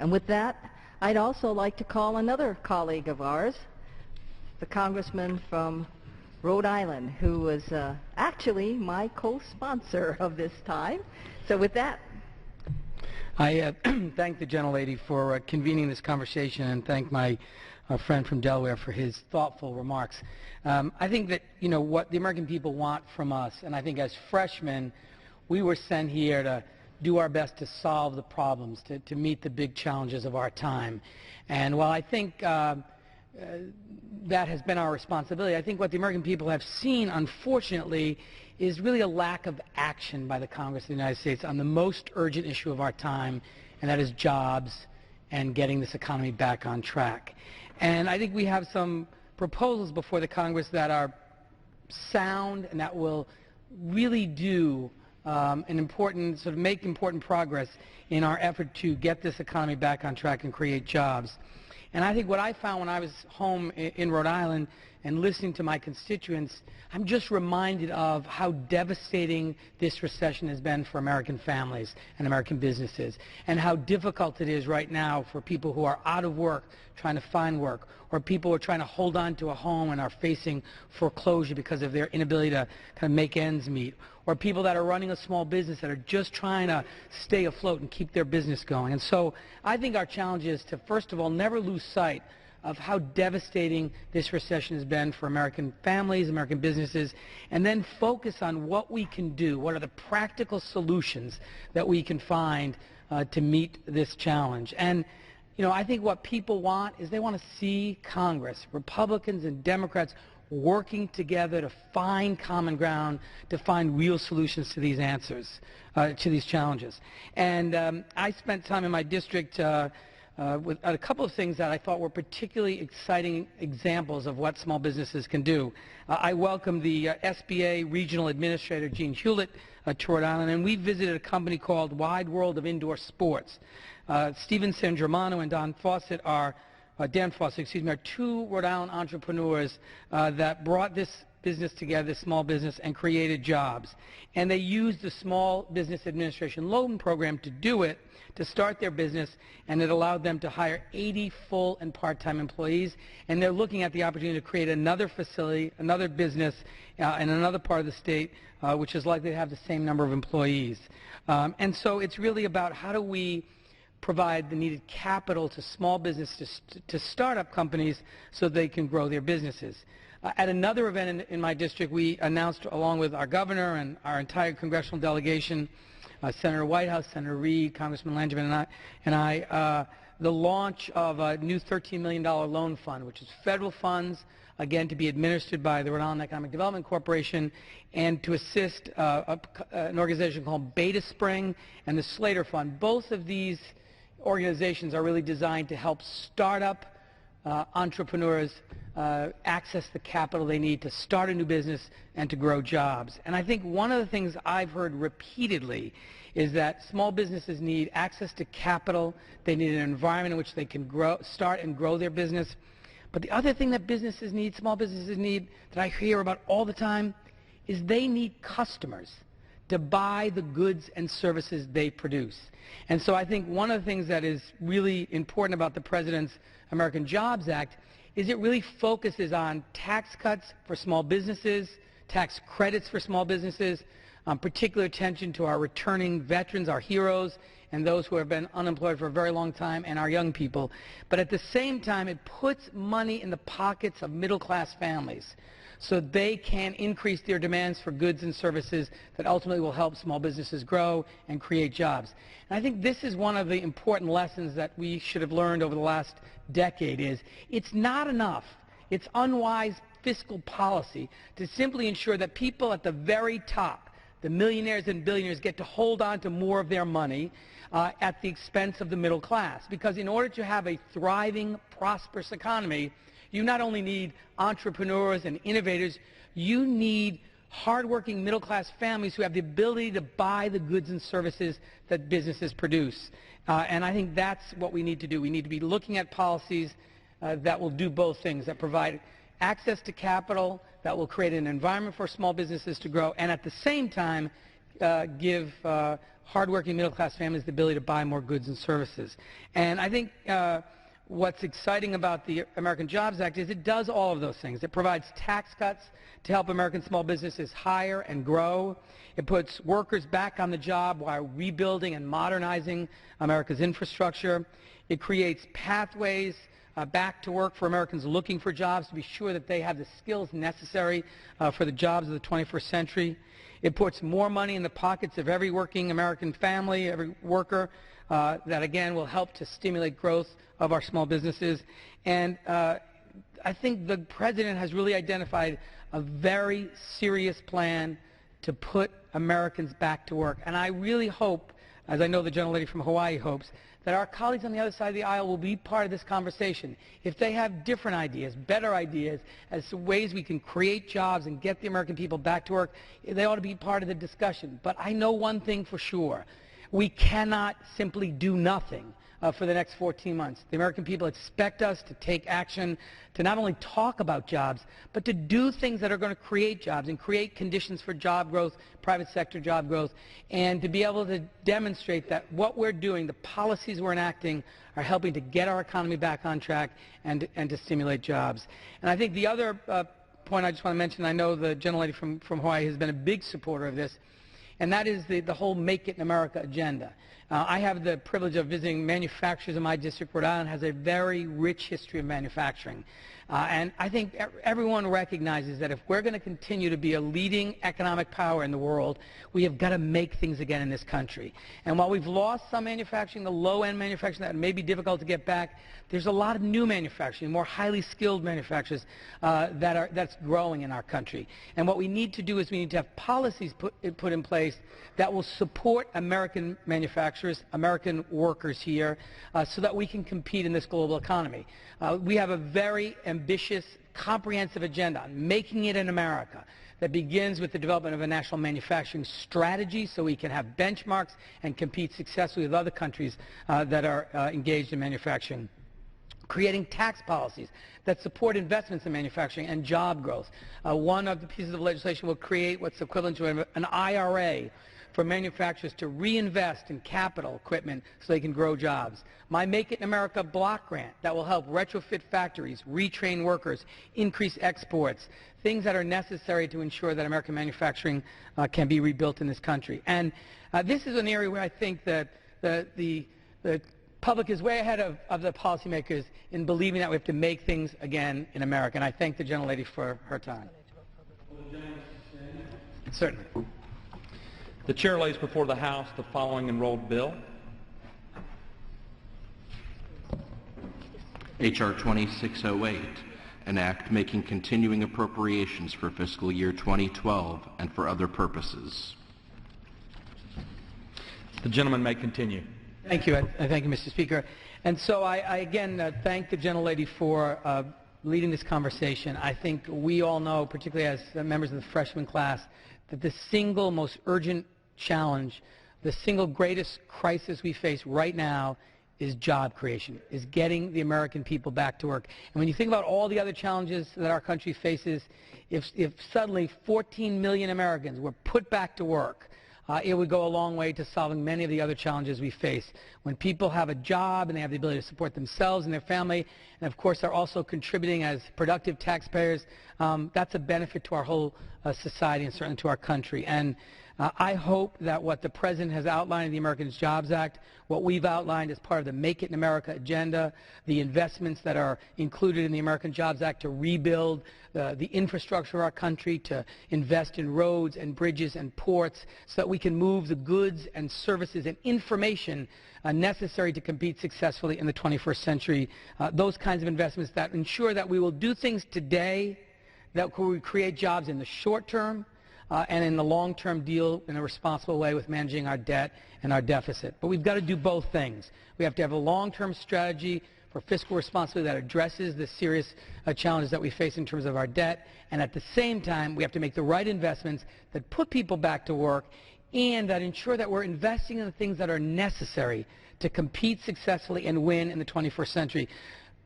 And with that, I'd also like to call another colleague of ours, the congressman from Rhode Island, who was actually my co-sponsor of this time. So with that, I thank the gentlelady for convening this conversation, and thank my friend from Delaware for his thoughtful remarks. I think that, you know, what the American people want from us, and I think as freshmen, we were sent here to do our best to solve the problems, to meet the big challenges of our time. And while I think that has been our responsibility, I think what the American people have seen, unfortunately, is really a lack of action by the Congress of the United States on the most urgent issue of our time, and that is jobs and getting this economy back on track. And I think we have some proposals before the Congress that are sound and that will really do make important progress in our effort to get this economy back on track and create jobs. And I think what I found when I was home in Rhode Island and listening to my constituents, I'm just reminded of how devastating this recession has been for American families and American businesses, and how difficult it is right now for people who are out of work trying to find work, or people who are trying to hold on to a home and are facing foreclosure because of their inability to kind of make ends meet, or people that are running a small business that are just trying to stay afloat and keep their business going. And so I think our challenge is to, first of all, never lose sight of how devastating this recession has been for American families, American businesses, and then focus on what we can do, what are the practical solutions that we can find to meet this challenge. And you know, I think what people want is they want to see Congress, Republicans and Democrats, working together to find common ground, to find real solutions to these answers, to these challenges. And I spent time in my district with a couple of things that I thought were particularly exciting examples of what small businesses can do. I welcomed the SBA Regional Administrator, Gene Hewlett, to Rhode Island, and we visited a company called Wide World of Indoor Sports. Stephen San Germano and Dan Fawcett, are two Rhode Island entrepreneurs that brought this business together, this small business, and created jobs. And they used the Small Business Administration Loan Program to do it, to start their business, and it allowed them to hire 80 full and part-time employees. And they're looking at the opportunity to create another facility, another business in another part of the state, which is likely to have the same number of employees. And so it's really about how do we provide the needed capital to small businesses, to start-up companies, so they can grow their businesses. At another event in my district, we announced, along with our governor and our entire congressional delegation, Senator Whitehouse, Senator Reid, Congressman Langevin, and I, the launch of a new $13 million loan fund, which is federal funds, again, to be administered by the Rhode Island Economic Development Corporation, and to assist an organization called Beta Spring and the Slater Fund. Both of these organizations are really designed to help startup entrepreneurs access the capital they need to start a new business and to grow jobs. And I think one of the things I've heard repeatedly is that small businesses need access to capital. They need an environment in which they can start and grow their business. But the other thing that businesses need, small businesses need, that I hear about all the time, is they need customers to buy the goods and services they produce. And so I think one of the things that is really important about the President's American Jobs Act is it really focuses on tax cuts for small businesses, tax credits for small businesses, particular attention to our returning veterans, our heroes, and those who have been unemployed for a very long time, and our young people. But at the same time, it puts money in the pockets of middle-class families so they can increase their demands for goods and services that ultimately will help small businesses grow and create jobs. And I think this is one of the important lessons that we should have learned over the last decade is it's not enough. It's unwise fiscal policy to simply ensure that people at the very top, the millionaires and billionaires, get to hold on to more of their money at the expense of the middle class. Because in order to have a thriving, prosperous economy, you not only need entrepreneurs and innovators, you need hardworking middle-class families who have the ability to buy the goods and services that businesses produce. And I think that's what we need to do. We need to be looking at policies that will do both things, that provide access to capital, that will create an environment for small businesses to grow, and at the same time give hardworking middle-class families the ability to buy more goods and services. And I think what's exciting about the American Jobs Act is it does all of those things. It provides tax cuts to help American small businesses hire and grow. It puts workers back on the job while rebuilding and modernizing America's infrastructure. It creates pathways back to work for Americans looking for jobs to be sure that they have the skills necessary for the jobs of the 21st century. It puts more money in the pockets of every working American family, every worker, that again will help to stimulate growth of our small businesses. And I think the President has really identified a very serious plan to put Americans back to work. And I really hope, as I know the gentlelady from Hawaii hopes, that our colleagues on the other side of the aisle will be part of this conversation. If they have different ideas, better ideas, as to ways we can create jobs and get the American people back to work, they ought to be part of the discussion. But I know one thing for sure. We cannot simply do nothing for the next 14 months. The American people expect us to take action, to not only talk about jobs, but to do things that are going to create jobs and create conditions for job growth, private sector job growth, and to be able to demonstrate that what we're doing, the policies we're enacting, are helping to get our economy back on track and to stimulate jobs. And I think the other point I just want to mention, I know the gentlelady from Hawaii has been a big supporter of this, and that is the whole Make It in America agenda. I have the privilege of visiting manufacturers in my district. Rhode Island has a very rich history of manufacturing. And I think everyone recognizes that if we're going to continue to be a leading economic power in the world, we have got to make things again in this country. And while we've lost some manufacturing, the low-end manufacturing that may be difficult to get back, there's a lot of new manufacturing, more highly skilled manufacturers that's growing in our country. And what we need to do is we need to have policies put in place that will support American manufacturers, American workers here, so that we can compete in this global economy. We have a very ambitious, comprehensive agenda on making it in America that begins with the development of a national manufacturing strategy so we can have benchmarks and compete successfully with other countries that are engaged in manufacturing. Creating tax policies that support investments in manufacturing and job growth. One of the pieces of legislation will create what's equivalent to an IRA for manufacturers to reinvest in capital equipment so they can grow jobs. My Make It in America block grant that will help retrofit factories, retrain workers, increase exports, things that are necessary to ensure that American manufacturing can be rebuilt in this country. And this is an area where I think that the public is way ahead of the policymakers in believing that we have to make things again in America. And I thank the gentlelady for her time. Certainly. The chair lays before the House the following enrolled bill. H.R. 2608, an act making continuing appropriations for fiscal year 2012 and for other purposes. The gentleman may continue. Thank you. Thank you, Mr. Speaker. And so I again thank the gentlelady for leading this conversation. I think we all know, particularly as members of the freshman class, that the single most urgent challenge, the single greatest crisis we face right now is job creation, is getting the American people back to work. And when you think about all the other challenges that our country faces, if suddenly 14 million Americans were put back to work, it would go a long way to solving many of the other challenges we face. When people have a job and they have the ability to support themselves and their family, and of course are also contributing as productive taxpayers, that's a benefit to our whole society and certainly to our country. And I hope that what the President has outlined in the American Jobs Act, what we've outlined as part of the Make It in America agenda, the investments that are included in the American Jobs Act to rebuild the infrastructure of our country, to invest in roads and bridges and ports so that we can move the goods and services and information necessary to compete successfully in the 21st century, those kinds of investments that ensure that we will do things today that will create jobs in the short term, and in the long-term deal in a responsible way with managing our debt and our deficit. But we've got to do both things. We have to have a long-term strategy for fiscal responsibility that addresses the serious challenges that we face in terms of our debt, and at the same time, we have to make the right investments that put people back to work and that ensure that we're investing in the things that are necessary to compete successfully and win in the 21st century.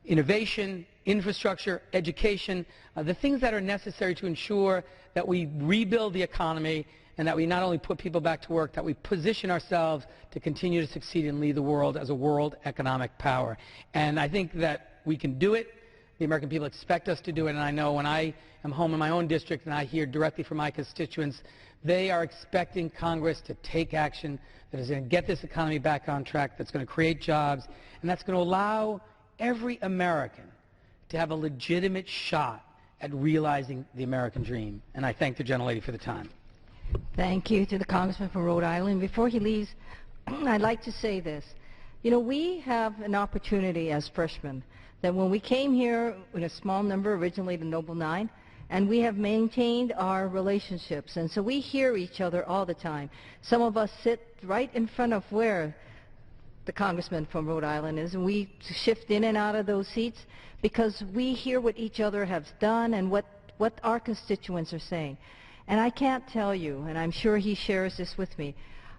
Innovation, infrastructure, education, the things that are necessary to ensure that we rebuild the economy and that we not only put people back to work, that we position ourselves to continue to succeed and lead the world as a world economic power. And I think that we can do it. The American people expect us to do it, and I know when I am home in my own district and I hear directly from my constituents, they are expecting Congress to take action that is going to get this economy back on track, that's going to create jobs, and that's going to allow every American to have a legitimate shot at realizing the American dream. And I thank the gentlelady for the time. Thank you to the Congressman from Rhode Island. Before he leaves, I'd like to say this. You know, we have an opportunity as freshmen that when we came here in a small number, originally the Noble Nine, and we have maintained our relationships. And so we hear each other all the time. Some of us sit right in front of where the congressman from Rhode Island is, and we shift in and out of those seats because we hear what each other has done and what our constituents are saying. And I can't tell you, and I'm sure he shares this with me,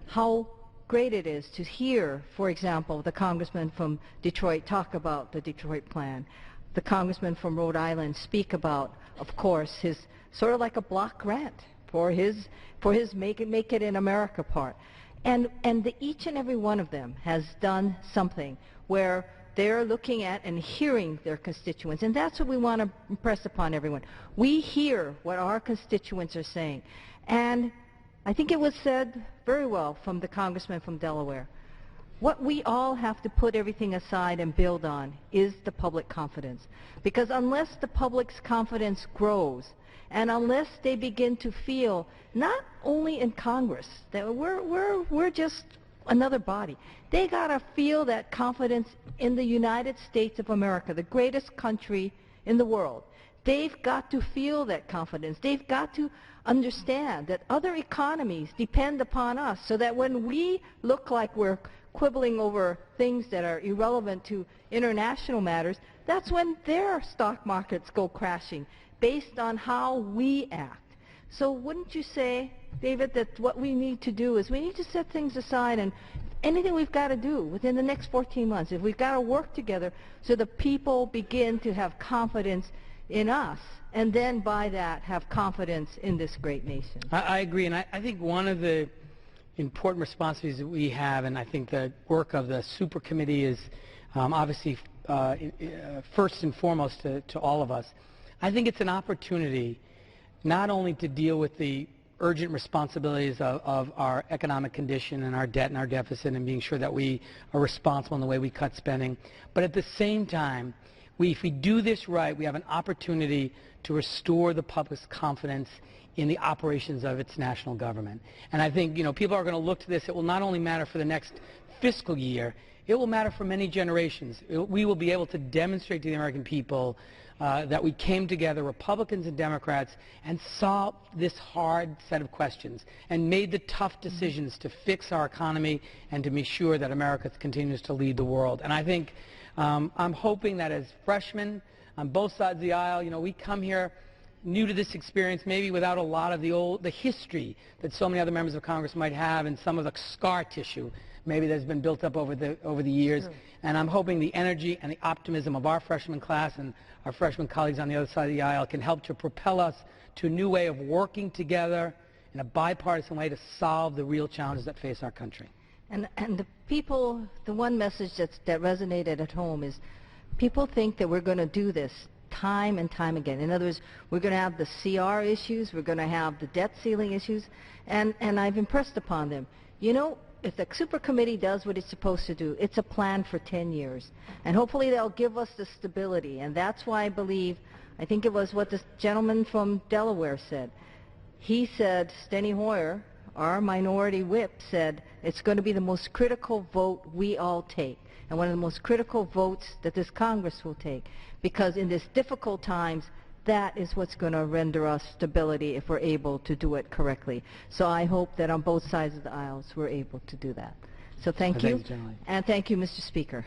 how great it is to hear, for example, the congressman from Detroit talk about the Detroit plan, the congressman from Rhode Island speak about, of course, his sort of like a block grant for his Make It in America part. And each and every one of them has done something where they're looking at and hearing their constituents. And that's what we want to impress upon everyone. We hear what our constituents are saying. And I think it was said very well from the congressman from Delaware. What we all have to put everything aside and build on is the public confidence. Because unless the public's confidence grows, and unless they begin to feel, not only in Congress, that we're just another body, they got to feel that confidence in the United States of America, the greatest country in the world. They've got to feel that confidence. They've got to understand that other economies depend upon us, so that when we look like we're quibbling over things that are irrelevant to international matters, that's when their stock markets go crashing based on how we act. So wouldn't you say, David, that what we need to do is we need to set things aside, and anything we've got to do within the next 14 months, if we've got to work together so the people begin to have confidence in us, and then by that have confidence in this great nation. I agree, and I think one of the important responsibilities that we have, and I think the work of the super committee is obviously first and foremost to all of us. I think it's an opportunity not only to deal with the urgent responsibilities of our economic condition and our debt and our deficit and being sure that we are responsible in the way we cut spending, but at the same time, if we do this right, we have an opportunity to restore the public's confidence in the operations of its national government. And I think, people are going to look to this. It will not only matter for the next fiscal year, it will matter for many generations. We will be able to demonstrate to the American people that we came together, Republicans and Democrats, and solved this hard set of questions and made the tough decisions to fix our economy and to be sure that America continues to lead the world. And I think I'm hoping that as freshmen on both sides of the aisle, we come here new to this experience, maybe without a lot of the history that so many other members of Congress might have, and some of the scar tissue maybe that's been built up over the years. Sure. And I'm hoping the energy and the optimism of our freshman class and our freshman colleagues on the other side of the aisle can help to propel us to a new way of working together in a bipartisan way to solve the real challenges that face our country. And the people, the one message that resonated at home is people think that we're going to do this time and time again. In other words, we're going to have the CR issues, we're going to have the debt ceiling issues, and I've impressed upon them, if the super committee does what it's supposed to do, it's a plan for 10 years. And hopefully they'll give us the stability. And that's why I think it was what the gentleman from Delaware said. He said, Steny Hoyer, our minority whip, said it's going to be the most critical vote we all take, and one of the most critical votes that this Congress will take, because in these difficult times, that is what's going to render us stability if we're able to do it correctly. So I hope that on both sides of the aisles we're able to do that. So thank you. Thank you, and thank you, Mr. Speaker.